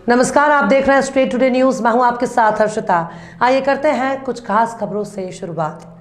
नमस्कार, आप देख रहे हैं स्ट्रेट टुडे न्यूज। मैं हूं आपके साथ हर्षिता। आइए करते हैं कुछ खास खबरों से शुरुआत।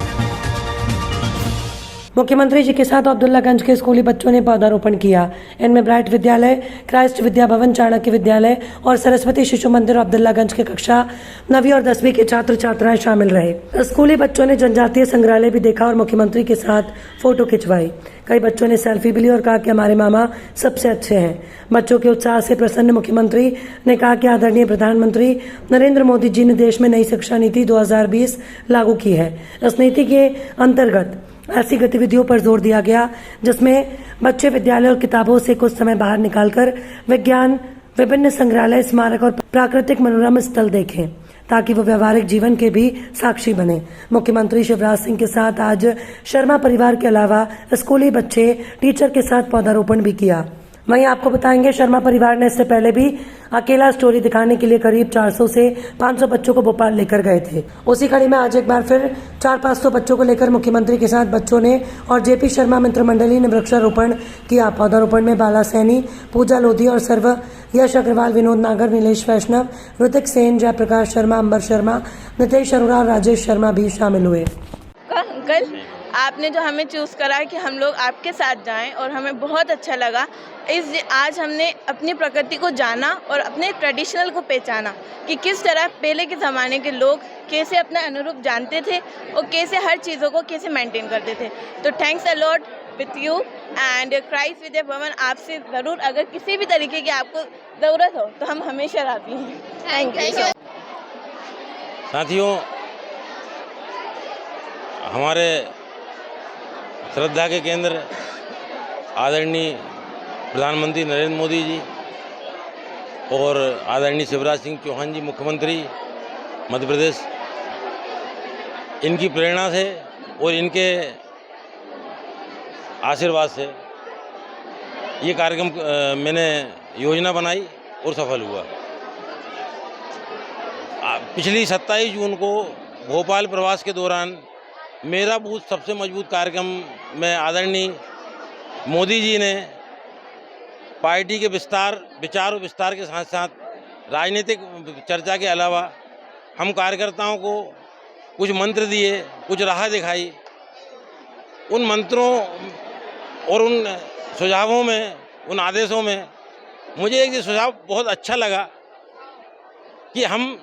मुख्यमंत्री जी के साथ अब्दुल्लागंज के स्कूली बच्चों ने पौधारोपण किया। इनमें ब्राइट विद्यालय, क्राइस्ट विद्या भवन, चाणक्य विद्यालय और सरस्वती शिशु मंदिर अब्दुल्लागंज के कक्षा 9वीं और 10वीं के छात्र छात्राएं शामिल रहे। स्कूली बच्चों ने जनजातीय संग्रहालय भी देखा और मुख्यमंत्री के साथ फोटो खिंचवाई। कई बच्चों ने सेल्फी भी ली और कहा कि हमारे मामा सबसे अच्छे हैं। बच्चों के उत्साह से प्रसन्न मुख्यमंत्री ने कहा कि आदरणीय प्रधानमंत्री नरेंद्र मोदी जी ने देश में नई शिक्षा नीति 2020 लागू की है। इस नीति के अंतर्गत ऐसी गतिविधियों पर जोर दिया गया जिसमें बच्चे विद्यालय और किताबों से कुछ समय बाहर निकालकर विज्ञान, विभिन्न संग्रहालय, स्मारक और प्राकृतिक मनोरम स्थल देखें ताकि वो व्यवहारिक जीवन के भी साक्षी बने। मुख्यमंत्री शिवराज सिंह के साथ आज शर्मा परिवार के अलावा स्कूली बच्चे टीचर के साथ पौधारोपण भी किया। वहीं आपको बताएंगे, शर्मा परिवार ने इससे पहले भी अकेला स्टोरी दिखाने के लिए करीब 400 से 500 बच्चों को भोपाल लेकर गए थे। उसी कड़ी में आज एक बार फिर 400-500 बच्चों को लेकर मुख्यमंत्री के साथ बच्चों ने और जेपी शर्मा मित्र मंडली ने वृक्षारोपण किया। पौधारोपण में बाला सैनी, पूजा लोधी और सर्व यश अग्रवाल, विनोद नागर, नीलेश वैष्णव, ऋतिक सेन, जयप्रकाश शर्मा, अंबर शर्मा, नितेश अरोड़ा और राजेश शर्मा भी शामिल हुए। अंकल, आपने जो हमें चूज़ करा कि हम लोग आपके साथ जाएं और हमें बहुत अच्छा लगा। आज हमने अपनी प्रकृति को जाना और अपने ट्रेडिशनल को पहचाना कि किस तरह पहले के ज़माने के लोग कैसे अपना अनुरूप जानते थे और कैसे हर चीज़ों को कैसे मेंटेन करते थे। तो thanks a lot with you and Christ Vidya Bhavan. आपसे ज़रूर अगर किसी भी तरीके की आपको ज़रूरत हो तो हम हमेशा राज़ी हैं। Thank you. साथियों, हमारे श्रद्धा के केंद्र आदरणीय प्रधानमंत्री नरेंद्र मोदी जी और आदरणीय शिवराज सिंह चौहान जी मुख्यमंत्री मध्य प्रदेश, इनकी प्रेरणा से और इनके आशीर्वाद से ये कार्यक्रम मैंने योजना बनाई और सफल हुआ। पिछली 27 जून को भोपाल प्रवास के दौरान मेरा बूथ सबसे मजबूत कार्यक्रम में आदरणीय मोदी जी ने पार्टी के विचार और विस्तार के साथ साथ राजनीतिक चर्चा के अलावा हम कार्यकर्ताओं को कुछ मंत्र दिए, कुछ राह दिखाई। उन मंत्रों और उन सुझावों में, उन आदेशों में मुझे एक सुझाव बहुत अच्छा लगा कि हम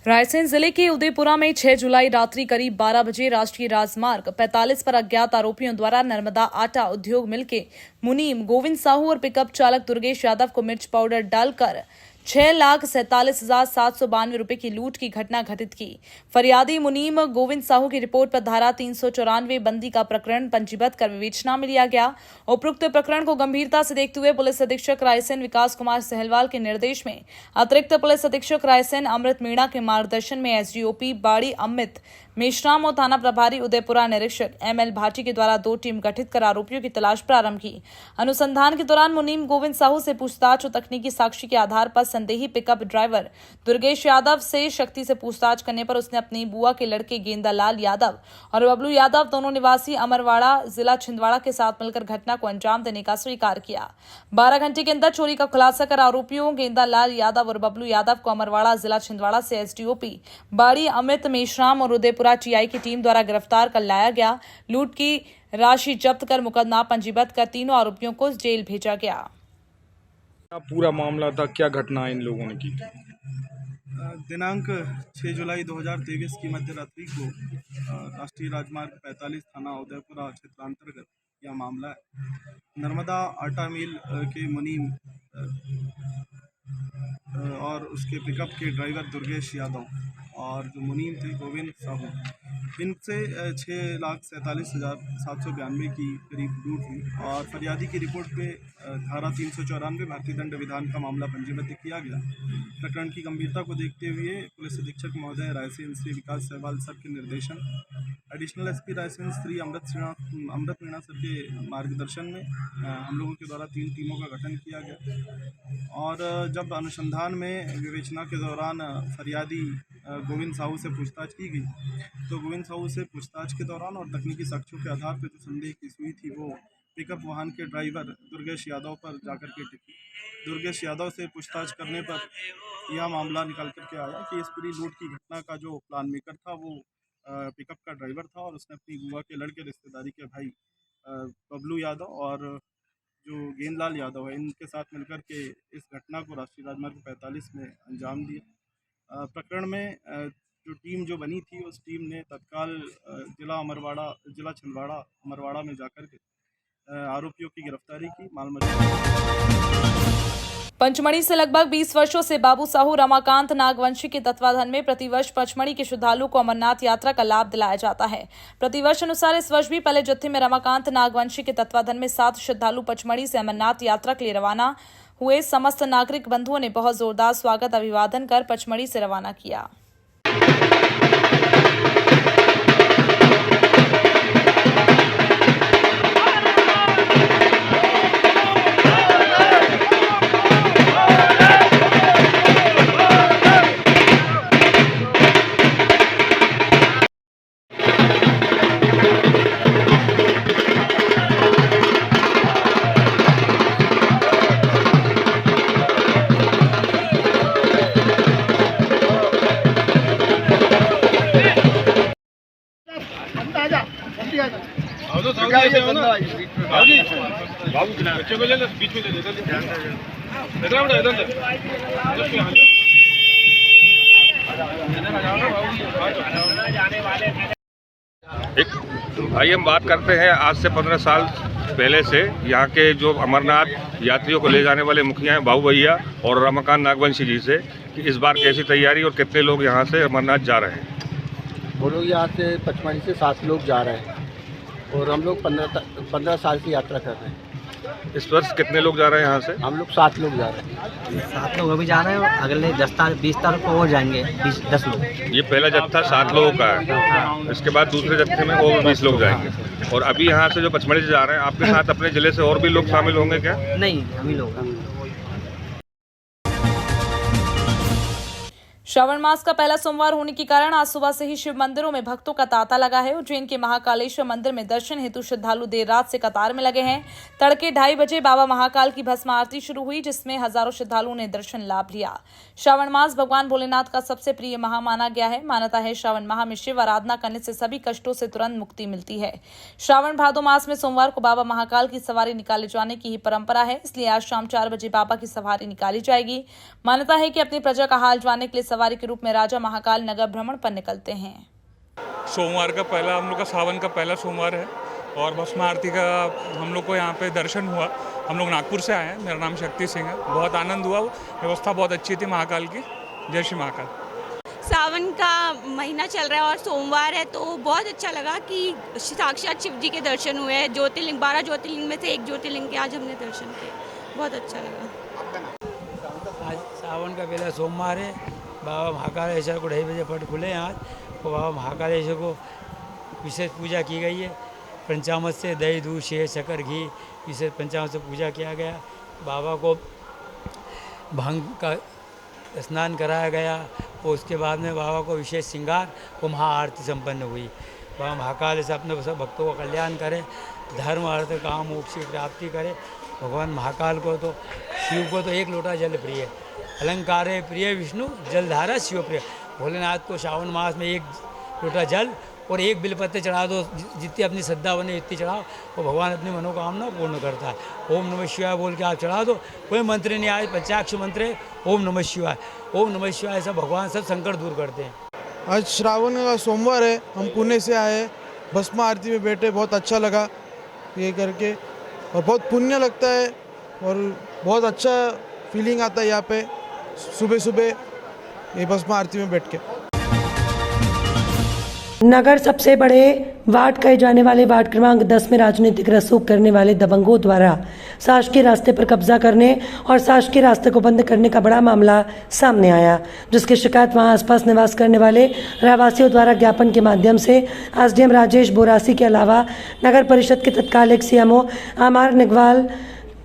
रायसेन जिले के उदयपुरा में 6 जुलाई रात्रि करीब 12 बजे राष्ट्रीय राजमार्ग 45 पर अज्ञात आरोपियों द्वारा नर्मदा आटा उद्योग मिल के मुनीम गोविंद साहू और पिकअप चालक दुर्गेश यादव को मिर्च पाउडर डालकर 6,47,792 रुपए की लूट की घटना घटित की। फरियादी मुनीम गोविंद साहू की रिपोर्ट पर धारा 394 बंदी का प्रकरण पंजीबद्ध कर विवेचना में लिया गया। उपरोक्त प्रकरण को गंभीरता से देखते हुए पुलिस अधीक्षक रायसेन विकास कुमार सहलवाल के निर्देश में अतिरिक्त पुलिस अधीक्षक रायसेन अमृत मीणा के मार्गदर्शन में एसडीओपी बाड़ी अमित मेश्राम और थाना प्रभारी उदयपुरा निरीक्षक एमएल भाटी के द्वारा 2 टीम गठित कर आरोपियों की तलाश प्रारंभ की। अनुसंधान के दौरान मुनीम गोविंद साहू से पूछताछ और तकनीकी साक्षी के आधार पर संदेही पिकअप ड्राइवर दुर्गेश यादव से शक्ति से पूछताछ करने पर उसने अपनी बुआ के लड़के गेंदालाल यादव और बबलू यादव, दोनों निवासी अमरवाड़ा, जिला छिंदवाड़ा के साथ मिलकर घटना को अंजाम देने का स्वीकार किया। 12 घंटे के अंदर चोरी का खुलासा कर आरोपियों गेंदालाल यादव और बबलू यादव को अमरवाड़ा, जिला छिंदवाड़ा से एसडीओपी बाड़ी अमित मेश्राम और उदयपुरा टीआई की टीम द्वारा गिरफ्तार कर लाया गया। लूट की राशि जब्त कर मुकदमा पंजीबद्ध कर तीनों आरोपियों को जेल भेजा गया। क्या पूरा मामला था, क्या घटना इन लोगों ने की? दिनांक 6 जुलाई 2023 की मध्य रात्रि को राष्ट्रीय राजमार्ग 45 थाना उदयपुरा क्षेत्रांतर्गत यह मामला है। नर्मदा आटा मिल के मुनीम और उसके पिकअप के ड्राइवर दुर्गेश यादव और जो मुनीम थे गोविंद साहू, इनसे 6,47,792 की करीब लूट हुई और फरियादी की रिपोर्ट पे धारा 394 भारतीय दंड विधान का मामला पंजीबद्ध किया गया। प्रकरण की गंभीरता को देखते हुए पुलिस अधीक्षक महोदय रायसेन श्री विकास सहवाल सर के निर्देशन, additional SP Raisen Shri Amrit Meena sir के मार्गदर्शन में हम लोगों के द्वारा 3 टीमों का गठन किया गया और जब अनुसंधान में विवेचना के दौरान फरियादी गोविंद साहू से पूछताछ की गई तो गोविंद साहू से पूछताछ के दौरान और तकनीकी साक्ष्यों के आधार पर जो संदेह की सुई थी वो पिकअप वाहन के ड्राइवर दुर्गेश यादव पर जाकर के टिकी। दुर्गेश यादव से पूछताछ करने पर यह मामला निकल करके आया कि इस पूरी लूट की घटना का जो प्लान मेकर था वो पिकअप का ड्राइवर था और उसने अपनी बुआ के लड़के रिश्तेदारी के भाई बबलू यादव और जो गेंदलाल यादव है इनके साथ मिलकर के इस घटना को राष्ट्रीय राजमार्ग 45 में अंजाम दिया। प्रकरण में जो टीम जो बनी थी उस टीम ने तत्काल जिला छिंदवाड़ा अमरवाड़ा में जाकर के आरोपियों की गिरफ्तारी की। पंचमढ़ी से लगभग 20 वर्षों से बाबू साहू रमाकांत नागवंशी के तत्वाधान में प्रतिवर्ष पंचमढ़ी के श्रद्धालु को अमरनाथ यात्रा का लाभ दिलाया जाता है। प्रतिवर्ष अनुसार इस वर्ष भी पहले जत्थे में रमाकांत नागवंशी के तत्वाधान में 7 श्रद्धालु पंचमढ़ी से अमरनाथ यात्रा के लिए रवाना हुए। समस्त नागरिक बंधुओं ने बहुत जोरदार स्वागत अभिवादन कर पंचमढ़ी से रवाना किया। आइए हम बात करते हैं आज से 15 साल पहले से यहाँ के जो अमरनाथ यात्रियों को ले जाने वाले मुखिया हैं बाबू भैया और रमाकांत नागवंशी जी से कि इस बार कैसी तैयारी और कितने लोग यहाँ से अमरनाथ जा रहे हैं। वो लोग यहाँ से पचमढ़ी से 7 लोग जा रहे हैं और हम लोग 15 साल की यात्रा कर रहे हैं। इस वर्ष कितने लोग जा रहे हैं यहाँ से? हम लोग 7 लोग जा रहे हैं। 7 लोग अभी जा रहे हैं, अगले 20 तारीख को और जाएंगे 10 लोग। ये पहला जत्था 7 लोगों का है, इसके बाद दूसरे जत्थे में और 20 लोग जाएंगे। और अभी यहाँ से जो पचमढ़ी से जा रहे हैं आपके साथ अपने जिले से और भी लोग शामिल होंगे क्या? नहीं, हम ही लोग। श्रावण मास का पहला सोमवार होने के कारण आज सुबह से ही शिव मंदिरों में भक्तों का तांता लगा है। उज्जैन के महाकालेश्वर मंदिर में दर्शन हेतु श्रद्धालु देर रात से कतार में लगे हैं। तड़के 2:30 बजे बाबा महाकाल की भस्म आरती शुरू हुई, जिसमें हजारों श्रद्धालुओं ने दर्शन लाभ लिया। श्रावण मास भगवान भोलेनाथ का सबसे प्रिय माह माना गया है। मान्यता है श्रावण माह में शिव आराधना करने से सभी कष्टों से तुरंत मुक्ति मिलती है। श्रावण भादो मास में सोमवार को बाबा महाकाल की सवारी निकाले जाने की ही परंपरा है, इसलिए आज शाम 4 बजे बाबा की सवारी निकाली जाएगी। मान्यता है कि अपनी प्रजा का हाल जानने के लिए सवारी के रूप में राजा महाकाल नगर भ्रमण पर निकलते हैं। सोमवार का पहला हम लोग का सावन का पहला सोमवार है और भस्म आरती का हम लोग को यहाँ पे दर्शन हुआ। हम लोग नागपुर से आए हैं, मेरा नाम शक्ति सिंह है। बहुत आनंद हुआ, व्यवस्था बहुत अच्छी थी महाकाल की। जय श्री महाकाल। सावन का महीना चल रहा है और सोमवार है, तो बहुत अच्छा लगा कि साक्षात शिव जी के दर्शन हुए हैं। ज्योतिर्लिंग 12 ज्योतिर्लिंग में से एक ज्योतिर्लिंग के आज हमने दर्शन किए, बहुत अच्छा लगा। आज सावन का पहला सोमवार है। बाबा महाकालेश्वर को 2:30 बजे पट खुले हैं आज, तो बाबा महाकालेश्वर को विशेष पूजा की गई है। पंचामृत से दही दूध शहद शक्कर घी विशेष पंचामृत से पूजा किया गया। बाबा को भंग का स्नान कराया गया और उसके बाद में बाबा को विशेष श्रृंगार और महाआरती संपन्न हुई। बाबा महाकाल से अपने सब भक्तों का कल्याण करे, धर्म अर्थ काम मोक्ष की प्राप्ति करे। भगवान महाकाल को तो शिव को तो 1 लोटा जल प्रिय, अलंकार प्रिय विष्णु जलधारा शिव प्रिय। भोलेनाथ को श्रावण मास में 1 लोटा जल और 1 बिलपत्र चढ़ा दो, जितनी अपनी श्रद्धा बने इतनी चढ़ाओ, और भगवान अपनी मनोकामना पूर्ण करता है। ओम नमः शिवाय बोल के आप चढ़ा दो, कोई मंत्र नहीं आए, पंचाक्षर मंत्र है ओम नमः शिवाय। ओम नमः शिवाय सब भगवान सब संकट दूर करते हैं। आज श्रावण का सोमवार है, हम पुणे से आए, भस्म आरती में बैठे, बहुत अच्छा लगा ये करके और बहुत पुण्य लगता है और बहुत अच्छा फीलिंग आता है यहाँ पे सुबह सुबह ये भस्म आरती में बैठ के। नगर सबसे बड़े वार्ड कहे जाने वाले वार्ड क्रमांक 10 में राजनीतिक रसूख करने वाले दबंगों द्वारा शासकीय रास्ते पर कब्जा करने और शासकीय रास्ते को बंद करने का बड़ा मामला सामने आया, जिसकी शिकायत वहां आसपास निवास करने वाले रहवासियों द्वारा ज्ञापन के माध्यम से एसडीएम राजेश बोरासी के अलावा नगर परिषद के तत्कालिक सीएमओ आमार निगवाल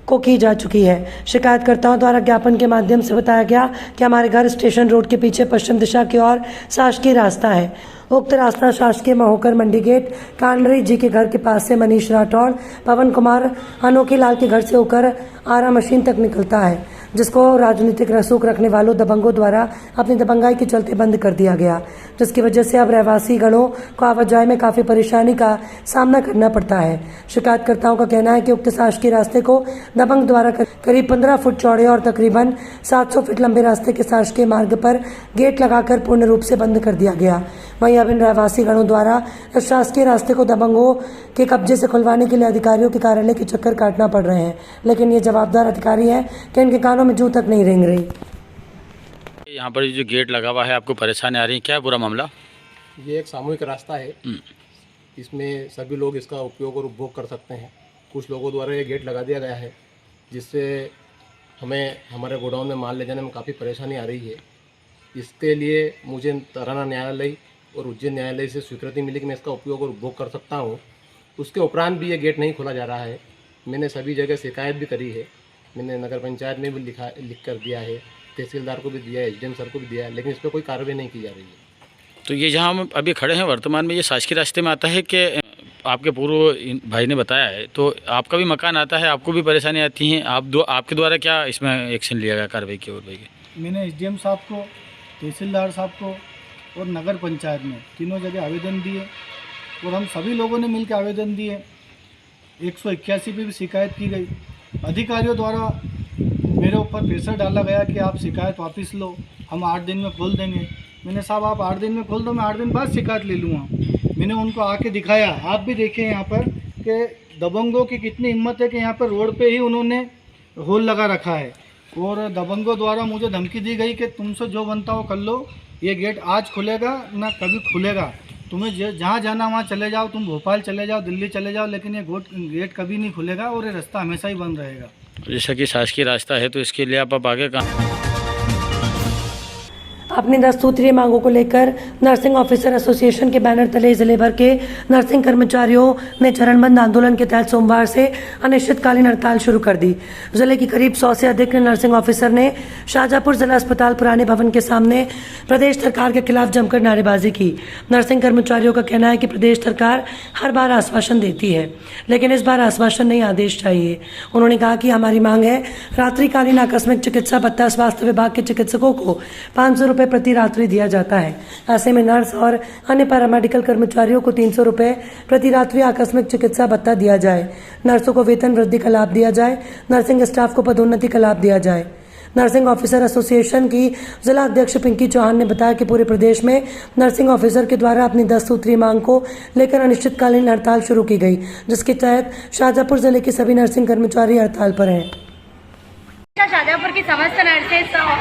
को की जा चुकी है। शिकायतकर्ताओं द्वारा ज्ञापन के माध्यम से बताया गया कि हमारे घर स्टेशन रोड के पीछे पश्चिम दिशा की ओर शासकीय रास्ता है। उक्त रास्ता शासकीय महोकर मंडी गेट कांडरी जी के घर के पास से मनीष राठौड़, पवन कुमार, अनोखी लाल के घर से होकर आरा मशीन तक निकलता है, जिसको राजनीतिक रसूख रखने वालों दबंगों द्वारा अपनी दबंगाई के चलते बंद कर दिया गया, जिसकी वजह से अब रहवासी गणों को आवाजाही में काफी परेशानी का सामना करना पड़ता है। शिकायतकर्ताओं का कहना है कि उक्त शासकीय रास्ते को दबंग द्वारा करीब 15 फुट चौड़े और तकरीबन 700 फीट लंबे रास्ते के शासकीय मार्ग पर गेट लगाकर पूर्ण रूप से बंद कर दिया गया। वहीं अब इन रहवासी गणों द्वारा इस शासकीय रास्ते को दबंगों के कब्जे से खुलवाने के लिए अधिकारियों के कार्यालय के चक्कर काटना पड़ रहे हैं, लेकिन ये जवाबदार अधिकारी हैं कि इनके कानों में जूं तक नहीं रेंग रही। यहाँ पर जो गेट लगा हुआ है, आपको परेशानी आ रही है, क्या है पूरा मामला? ये एक सामूहिक रास्ता है, इसमें सभी लोग इसका उपयोग और उपभोग कर सकते हैं। कुछ लोगों द्वारा ये गेट लगा दिया गया है, जिससे हमें हमारे गोडाउन में माल ले जाने में काफ़ी परेशानी आ रही है। इसके लिए मुझे तराना न्यायालय और उज्जैन न्यायालय से स्वीकृति मिली कि मैं इसका उपयोग और उपभोग कर सकता हूँ। उसके उपरांत भी ये गेट नहीं खोला जा रहा है। मैंने सभी जगह शिकायत भी करी है, मैंने नगर पंचायत में भी लिख कर दिया है, तहसीलदार को भी दिया है, एसडीएम सर को भी दिया है, लेकिन इस पर कोई कार्रवाई नहीं की जा रही है। तो ये जहाँ हम अभी खड़े हैं वर्तमान में, ये शासकीय रास्ते में आता है कि आपके पूर्व भाई ने बताया है, तो आपका भी मकान आता है, आपको भी परेशानी आती है, आपके द्वारा क्या इसमें एक्शन लिया गया, कार्रवाई की? और मैंने एसडीएम साहब को, तहसीलदार साहब को और नगर पंचायत में तीनों जगह आवेदन दिए और हम सभी लोगों ने मिलकर आवेदन दिए। 181 पे भी शिकायत की गई। अधिकारियों द्वारा मेरे ऊपर प्रेशर डाला गया कि आप शिकायत वापस लो, हम 8 दिन में खोल देंगे। मैंने साहब आप 8 दिन में खोल दो, मैं 8 दिन बाद शिकायत ले लूँगा। मैंने उनको आके दिखाया, आप भी देखें यहाँ पर कि दबंगों की कितनी हिम्मत है कि यहाँ पर रोड पे ही उन्होंने होल लगा रखा है और दबंगों द्वारा मुझे धमकी दी गई कि तुमसे जो बनता हो कर लो, ये गेट आज खुलेगा ना कभी खुलेगा, तुम्हें जहाँ जाना वहाँ चले जाओ, तुम भोपाल चले जाओ, दिल्ली चले जाओ, लेकिन ये गेट कभी नहीं खुलेगा और ये रास्ता हमेशा ही बंद रहेगा। जैसा कि शासकीय रास्ता है, तो इसके लिए आप आगे कहाँ? अपनी 10 सूत्रीय मांगों को लेकर नर्सिंग ऑफिसर एसोसिएशन के बैनर तले जिले भर के नर्सिंग कर्मचारियों ने चरणबद्ध आंदोलन के तहत सोमवार से अनिश्चितकालीन हड़ताल शुरू कर दी। जिले की करीब 100 से अधिक नर्सिंग ऑफिसर ने शाहजहांपुर जिला अस्पताल पुराने भवन के सामने प्रदेश सरकार के खिलाफ जमकर नारेबाजी की। नर्सिंग कर्मचारियों का कहना है कि प्रदेश सरकार हर बार आश्वासन देती है, लेकिन इस बार आश्वासन नहीं, आदेश चाहिए। उन्होंने कहा कि हमारी मांग है रात्रिकालीन आकस्मिक चिकित्सा भत्ता स्वास्थ्य विभाग के चिकित्सकों को 500 रुपये प्रति रात्रि दिया जाता है। ऐसे में नर्स और अन्य पैरामेडिकल कर्मचारियों को 300 रुपये प्रति रात्रि आकस्मिक चिकित्सा भत्ता दिया जाए। नर्सों को वेतन वृद्धि का लाभ दिया जाए। नर्सिंग स्टाफ को पदोन्नति का लाभ दिया जाए। नर्सिंग ऑफिसर एसोसिएशन की जिला अध्यक्ष पिंकी चौहान ने बताया कि पूरे प्रदेश में नर्सिंग ऑफिसर के द्वारा अपनी 10 सूत्रीय मांग को लेकर अनिश्चितकालीन हड़ताल शुरू की गई, जिसके तहत शाहजहांपुर जिले के सभी नर्सिंग कर्मचारी हड़ताल पर हैं। शाहजहांपुर की समस्त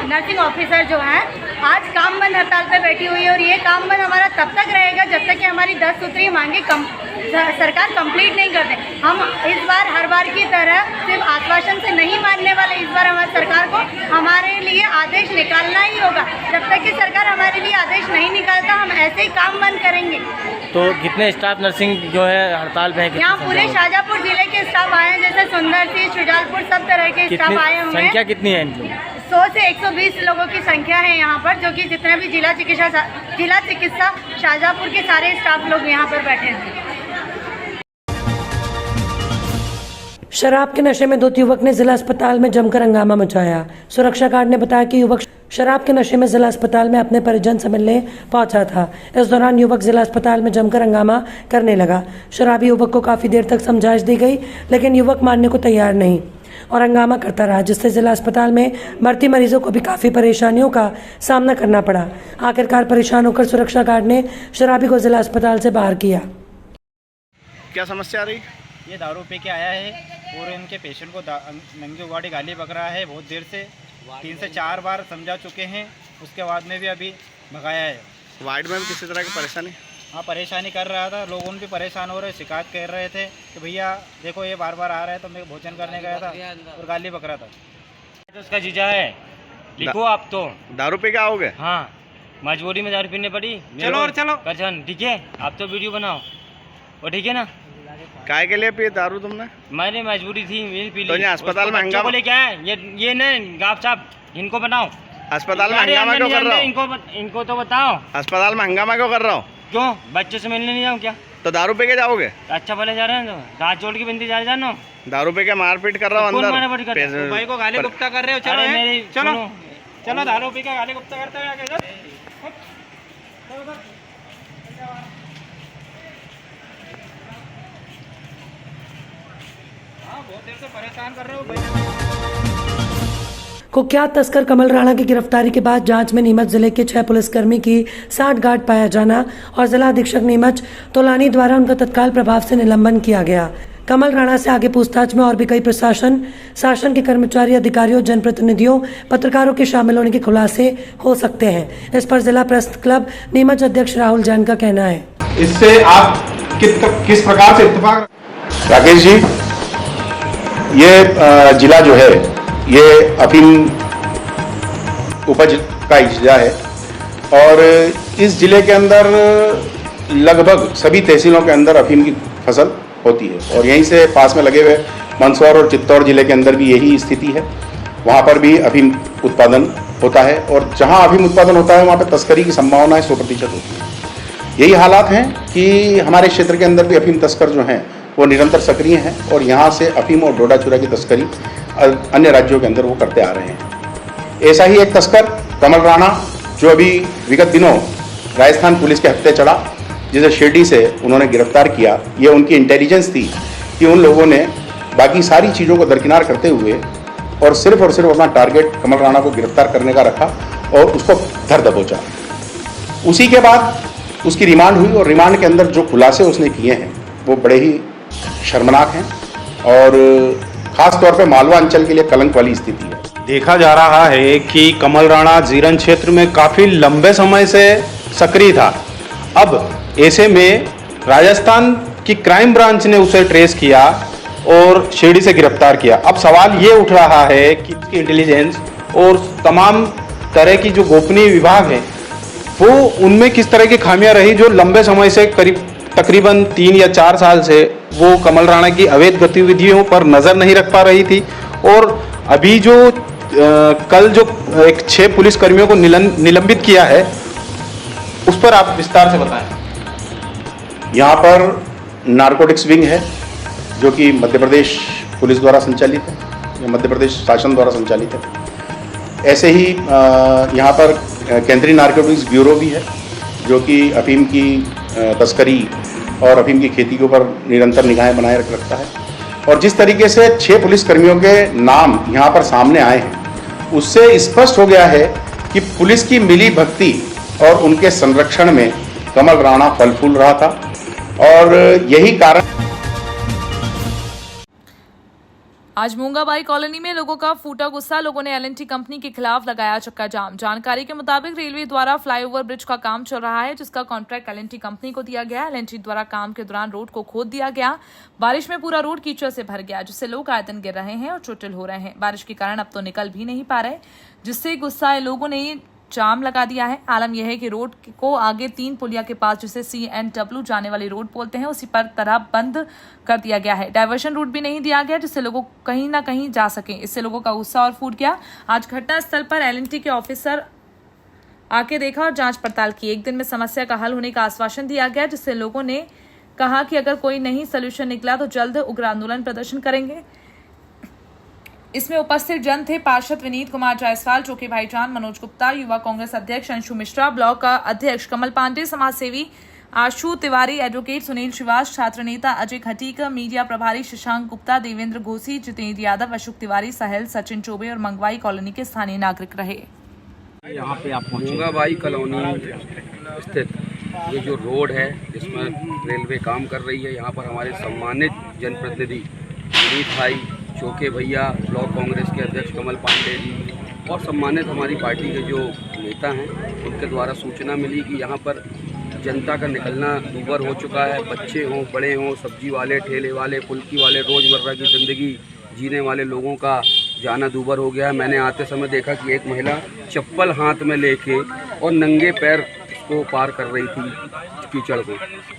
नर्सिंग ऑफिसर जो हैं आज काम बंद हड़ताल पर बैठी हुई है और ये काम बंद हमारा तब तक रहेगा जब तक कि हमारी 10 सूत्रीय मांगे सरकार कंप्लीट नहीं करते। हम इस बार हर बार की तरह सिर्फ आश्वासन से नहीं मानने वाले। इस बार हमारी सरकार को हमारे लिए आदेश निकालना ही होगा। जब तक कि सरकार हमारे लिए आदेश नहीं निकालता हम ऐसे ही काम बंद करेंगे। तो कितने स्टाफ नर्सिंग जो है हड़ताल पे है? यहाँ पूरे शाहजहांपुर जिले के स्टाफ आए हैं, जैसे सुंदर सी, शुजालपुर, सब तरह के स्टाफ आए हुए हैं। संख्या कितनी है? 100 से 120 लोगों की संख्या है यहाँ पर, जो कि जितने भी जिला चिकित्सा शाहजहांपुर के सारे स्टाफ लोग यहाँ पर बैठे हैं। शराब के नशे में 2 युवक ने जिला अस्पताल में जमकर हंगामा मचाया। सुरक्षा गार्ड ने बताया कि युवक शराब के नशे में जिला अस्पताल में अपने परिजन से मिलने पहुंचा था। इस दौरान युवक जिला अस्पताल में जमकर हंगामा करने लगा। शराबी युवक को काफी देर तक समझाइश दी गई, लेकिन युवक मानने को तैयार नहीं और हंगामा करता रहा, जिससे जिला अस्पताल में भर्ती मरीजों को भी काफी परेशानियों का सामना करना पड़ा। आखिरकार परेशान होकर सुरक्षा गार्ड ने शराबी को जिला अस्पताल से बाहर किया। क्या समस्या आ रही? ये दारू पी के आया है और इनके पेशेंट को नंगी उगाड़ी गाली बक रहा है। बहुत देर से 3 से 4 बार समझा चुके हैं, उसके बाद में भी अभी भगाया है। वार्ड में भी किसी तरह की परेशानी? हाँ, परेशानी कर रहा था, लोगों भी परेशान हो रहे, शिकायत कर रहे थे कि भैया देखो ये बार बार आ रहा है, तो मैं भोजन करने गया था और गाली बक रहा था। तो उसका जीजा है, लिखो आप तो। दारू पी के आओगे? हाँ, मजबूरी में दारू पीने पड़ी। चलो और चलो ठीक है, आप तो वीडियो बनाओ और ठीक है ना। काय के लिए पिए दारू तुमने? मैंने मजबूरी थी मेरी पी ली। तो यहाँ अस्पताल में हंगामा बोले क्या है ये नहीं गाँव साहब इनको बताओ। अस्पताल में हंगामा क्यों कर रहा हो? इनको तो बताओ। अस्पताल में हंगामा क्यों कर रहा हो? क्यों बच्चों से मिलने नहीं जाऊँ क्या? तो दारू पी के जाओगे? अच्छा भले जा रहे हैं तो रात जोड़ की बिंदी जा जानो। दारू पी के मारपीट कर रहा हो अंदर? भाई को गाली गुप्ता कर रहे हो। चलो चलो चलो दारू पी के गाली गुप्ता करते हो आगे। बहुत देर से परेशान कर रहे हो। कुख्यात तस्कर कमल राणा की गिरफ्तारी के बाद जांच में नीमच जिले के 6 पुलिसकर्मी की साठगांठ पाया जाना और जिला अधीक्षक नीमच तोलानी द्वारा उनका तत्काल प्रभाव से निलंबन किया गया। कमल राणा से आगे पूछताछ में और भी कई प्रशासन शासन के कर्मचारी, अधिकारियों, जनप्रतिनिधियों, पत्रकारों के शामिल होने के खुलासे हो सकते हैं। इस पर जिला प्रेस क्लब नीमच अध्यक्ष राहुल जैन का कहना है, इससे आप किस प्रकार से इत्तेफाक? राकेश जी, ये जिला जो है ये अफीम उपज का जिला है और इस जिले के अंदर लगभग सभी तहसीलों के अंदर अफीम की फसल होती है और यहीं से पास में लगे हुए मंदसौर और चित्तौड़ जिले के अंदर भी यही स्थिति है। वहाँ पर भी अफीम उत्पादन होता है और जहाँ अफीम उत्पादन होता है वहाँ पर तस्करी की संभावना 100% होती है। यही हालात हैं कि हमारे क्षेत्र के अंदर भी अफीम तस्कर जो हैं वो निरंतर सक्रिय हैं और यहाँ से अफीम और डोडा चूरा की तस्करी अन्य राज्यों के अंदर वो करते आ रहे हैं। ऐसा ही एक तस्कर कमल राणा जो अभी विगत दिनों राजस्थान पुलिस के हत्थे चढ़ा, जिसे शिरडी से उन्होंने गिरफ्तार किया। ये उनकी इंटेलिजेंस थी कि उन लोगों ने बाकी सारी चीज़ों को दरकिनार करते हुए और सिर्फ अपना टारगेट कमल राणा को गिरफ्तार करने का रखा और उसको धर दबोचा। उसी के बाद उसकी रिमांड हुई और रिमांड के अंदर जो खुलासे उसने किए हैं वो बड़े ही शर्मनाक हैं और खास तौर पे मालवा अंचल के लिए कलंक वाली स्थिति है। देखा जा रहा है कि कमल राणा जीरन क्षेत्र में काफ़ी लंबे समय से सक्रिय था। अब ऐसे में राजस्थान की क्राइम ब्रांच ने उसे ट्रेस किया और शिरडी से गिरफ्तार किया। अब सवाल ये उठ रहा है कि उसकी इंटेलिजेंस और तमाम तरह की जो गोपनीय विभाग है वो उनमें किस तरह की खामियां रही जो लंबे समय से तकरीबन 3 या 4 साल से वो कमल राणा की अवैध गतिविधियों पर नज़र नहीं रख पा रही थी। और अभी जो कल जो 6 पुलिसकर्मियों को निलंबित किया है उस पर आप विस्तार से बताएं। यहाँ पर नारकोटिक्स विंग है जो कि मध्य प्रदेश पुलिस द्वारा संचालित है या मध्य प्रदेश शासन द्वारा संचालित है। ऐसे ही यहाँ पर केंद्रीय नारकोटिक्स ब्यूरो भी है जो कि अफीम की तस्करी और अफीम की खेती के ऊपर निरंतर निगाहें बनाए रखता है। और जिस तरीके से 6 पुलिसकर्मियों के नाम यहाँ पर सामने आए हैं उससे स्पष्ट हो गया है कि पुलिस की मिली भक्ति और उनके संरक्षण में कमल राणा फल फूल रहा था और यही कारण। आज मूंगाबाई कॉलोनी में लोगों का फूटा गुस्सा, लोगों ने एल&टी कंपनी के खिलाफ लगाया चक्का जाम। जानकारी के मुताबिक रेलवे द्वारा फ्लाईओवर ब्रिज का काम चल रहा है जिसका कॉन्ट्रैक्ट एल&टी कंपनी को दिया गया। एल&टी द्वारा काम के दौरान रोड को खोद दिया गया। बारिश में पूरा रोड कीचड़ से भर गया जिससे लोग आए दिन गिर रहे हैं और चोटिल हो रहे हैं। बारिश के कारण अब तो निकल भी नहीं पा रहे जिससे गुस्साए लोगों ने जाम लगा दिया है। आलम यह है कि रोड को आगे 3 पुलिया के पास जिसे CNW जाने वाली रोड बोलते हैं उसी पर तरह बंद कर दिया गया है। डायवर्शन रूट भी नहीं दिया गया जिससे लोगों कहीं ना कहीं जा सके। इससे लोगों का गुस्सा और फूट गया। आज घटना स्थल पर एल&टी के ऑफिसर आके देखा और जांच पड़ताल की। 1 दिन में समस्या का हल होने का आश्वासन दिया गया जिससे लोगों ने कहा कि अगर कोई नहीं सोल्यूशन निकला तो जल्द उग्र आंदोलन प्रदर्शन करेंगे। इसमें उपस्थित जन थे पार्षद विनीत कुमार जायसवाल, चौकी भाईजान, मनोज गुप्ता, युवा कांग्रेस अध्यक्ष अंशु मिश्रा, ब्लॉक का अध्यक्ष कमल पांडे, समाजसेवी आशु तिवारी, एडवोकेट सुनील श्रीवास, छात्र नेता अजय खटीक, मीडिया प्रभारी शशांक गुप्ता, देवेंद्र घोसी, जितेंद्र यादव, अशोक तिवारी, साहिल, सचिन चौबे और मंगवाई कॉलोनी के स्थानीय नागरिक रहे। यहाँ पे आप मूंगाबाई कॉलोनी स्थित ये जो रोड है जिसमें रेलवे काम कर रही है, यहाँ पर हमारे सम्मानित जनप्रतिनिधि विनीत भाई, चौके भैया, ब्लॉक कांग्रेस के अध्यक्ष कमल पांडे जी और सम्मानित हमारी पार्टी के जो नेता हैं उनके द्वारा सूचना मिली कि यहाँ पर जनता का निकलना दूभर हो चुका है। बच्चे हों, बड़े हों, सब्जी वाले, ठेले वाले, फुल्की वाले, रोज़मर्रा की ज़िंदगी जीने वाले लोगों का जाना दूभर हो गया है। मैंने आते समय देखा कि एक महिला चप्पल हाथ में लेके और नंगे पैर इसको पार कर रही थी कीचड़ को।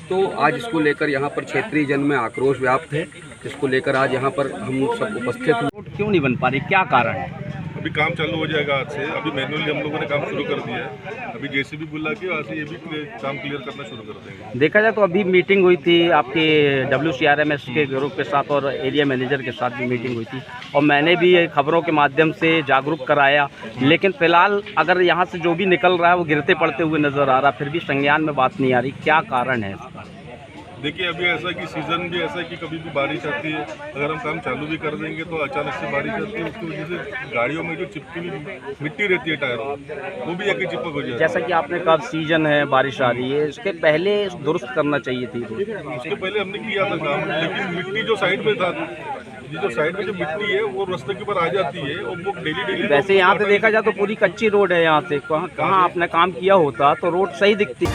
तो आज इसको लेकर यहाँ पर क्षेत्रीय जन में आक्रोश व्याप्त है, जिसको लेकर आज यहाँ पर हम सब उपस्थित हैं। क्यों नहीं बन पा रही, क्या कारण है? अभी काम चालू हो जाएगा आज से। अभी मैनुअली हम लोगों ने काम शुरू कर दिया है। अभी जेसीबी बुला के आज से ये भी काम क्लियर करना शुरू कर देंगे। देखा जाए तो अभी मीटिंग हुई थी आपके WCRMS के ग्रुप के साथ और एरिया मैनेजर के साथ भी मीटिंग हुई थी, और मैंने भी खबरों के माध्यम से जागरूक कराया, लेकिन फिलहाल अगर यहाँ से जो भी निकल रहा है वो गिरते पड़ते हुए नज़र आ रहा, फिर भी संज्ञान में बात नहीं आ रही। क्या कारण है इसका? देखिए, अभी ऐसा कि सीज़न भी ऐसा है कि कभी भी बारिश आती है। अगर हम काम चालू भी कर देंगे तो अचानक से बारिश आती है, उसकी वजह से गाड़ियों में जो चिपकी हुई मिट्टी रहती है टायरों, वो भी आके चिपक हो जाए। जैसा कि आपने कहा सीजन है, बारिश आ रही है, इसके पहले दुरुस्त करना चाहिए थी। उसके पहले हमने किया था काम, लेकिन मिट्टी जो साइड में था, जो साइड में जो मिट्टी है वो रास्ते के ऊपर आ जाती है और वो डेली वैसे यहाँ से देखा जाए तो पूरी कच्ची रोड है। यहाँ से कहाँ आपने काम किया होता तो रोड सही दिखती।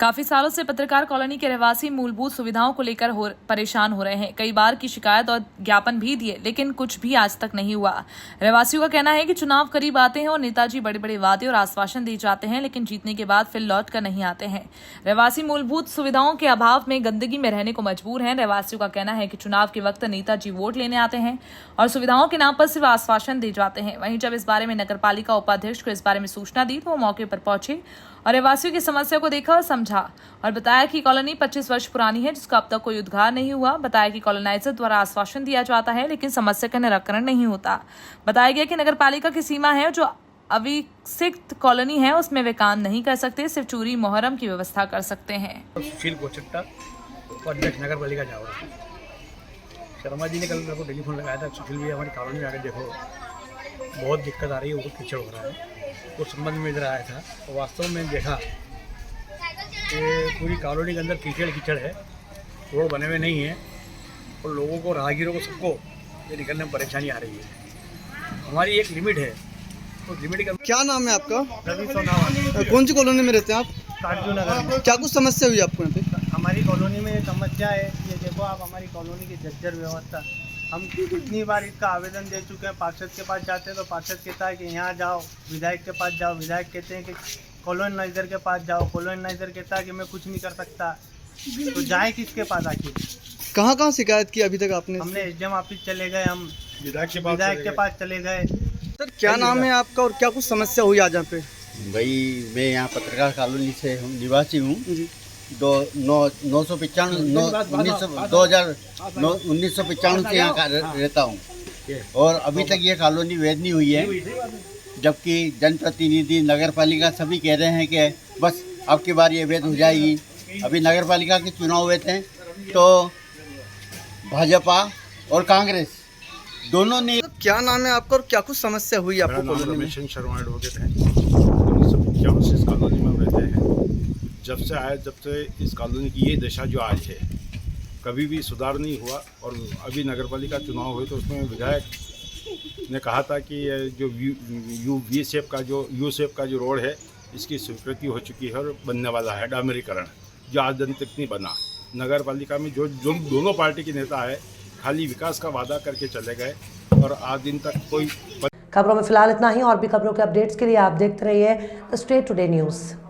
काफी सालों से पत्रकार कॉलोनी के रहवासी मूलभूत सुविधाओं को लेकर परेशान हो रहे हैं। कई बार की शिकायत और ज्ञापन भी दिए, लेकिन कुछ भी आज तक नहीं हुआ। रहवासियों का कहना है कि चुनाव करीब आते हैं और नेताजी बड़े बड़े वादे और आश्वासन दिए जाते हैं, लेकिन जीतने के बाद फिर लौट कर नहीं आते हैं। रहवासी मूलभूत सुविधाओं के अभाव में गंदगी में रहने को मजबूर हैं। रहवासियों का कहना है कि चुनाव के वक्त नेताजी वोट लेने आते हैं और सुविधाओं के नाम पर सिर्फ आश्वासन दिए जाते हैं। वहीं जब इस बारे में नगरपालिका उपाध्यक्ष को इस बारे में सूचना दी तो वो मौके पर पहुंचे और रहवासियों की समस्या को देखा और समझा और बताया कि कॉलोनी 25 वर्ष पुरानी है, जिसका अब तक कोई उद्घाटन नहीं हुआ। बताया कि कॉलोनाइजर द्वारा आश्वासन दिया जाता है, लेकिन समस्या का निराकरण नहीं होता। बताया गया कि नगरपालिका की सीमा है, जो अविकसित कॉलोनी है उसमें वे काम नहीं कर सकते, सिर्फ चोरी मोहर्रम की व्यवस्था कर सकते हैं। सुशील कोचट्टा, अध्यक्ष नगर पालिका जावरा। शर्मा जी ने कल मेरे को टेलीफोन लगाया था, सुशील भैया हमारी कॉलोनी में आकर देखो, बहुत दिक्कत आ रही है, वो कीचड़ हो रहा है। उस संबंध में इधर आया था और वास्तव में देखा कि पूरी कॉलोनी के अंदर कीचड़ है, रोड बने हुए नहीं है और लोगों को, राहगीरों को, सबको ये निकलने में परेशानी आ रही है। हमारी एक लिमिट है, तो लिमिट का। क्या नाम है आपका? रवि सोनावाल। कौन सी कॉलोनी में रहते हैं आप? काटजू नगर में। क्या कुछ समस्या हुई आपको यहाँ पे? हमारी कॉलोनी में समस्या है, ये देखो आप, हमारी कॉलोनी की जर्जर व्यवस्था। हम कितनी बार इसका आवेदन दे चुके हैं, पार्षद के पास जाते हैं तो पार्षद कहता है कि यहाँ जाओ, विधायक के पास जाओ, विधायक कहते हैं कि कॉलोनाइजर के पास जाओ, कॉलोनाइजर कहता है कि मैं कुछ नहीं कर सकता। तो जाए किसके पास आखिर? कहाँ शिकायत की अभी तक आपने? हमने SDM ऑफिस चले गए, हम विधायक के पास चले गए। सर क्या नाम है आपका और क्या कुछ समस्या हुई आज यहाँ पे? भाई मैं यहाँ पत्रकार कॉलोनी से हूँ, निवासी हूँ। 1995 से यहाँ रहता हूँ और अभी तक ये कॉलोनी वैध नहीं हुई है, जबकि जनप्रतिनिधि, नगर पालिका सभी कह रहे हैं कि बस अब की बार ये वैध हो जाएगी। अभी नगर पालिका के चुनाव हुए थे तो भाजपा और कांग्रेस दोनों ने। क्या नाम है आपका और क्या कुछ समस्या हुई आपको कॉलोनी में? रमेश शर्मा एडवोकेट हैं। 1995 से इस कॉलोनी में रहते हैं। जब से इस कॉलोनी की ये दशा जो आज है, कभी भी सुधार नहीं हुआ। और अभी नगरपालिका चुनाव हुए तो उसमें विधायक ने कहा था कि जो यू शेप का जो रोड है, इसकी स्वीकृति हो चुकी है और बनने वाला है डामरीकरण, जो आज दिन तक नहीं बना। नगरपालिका में जो दोनों पार्टी के नेता है, खाली विकास का वादा करके चले गए और आज दिन तक कोई। खबरों में फिलहाल इतना ही। और भी खबरों के अपडेट्स के लिए आप देखते रहिए द स्टेट टुडे न्यूज़।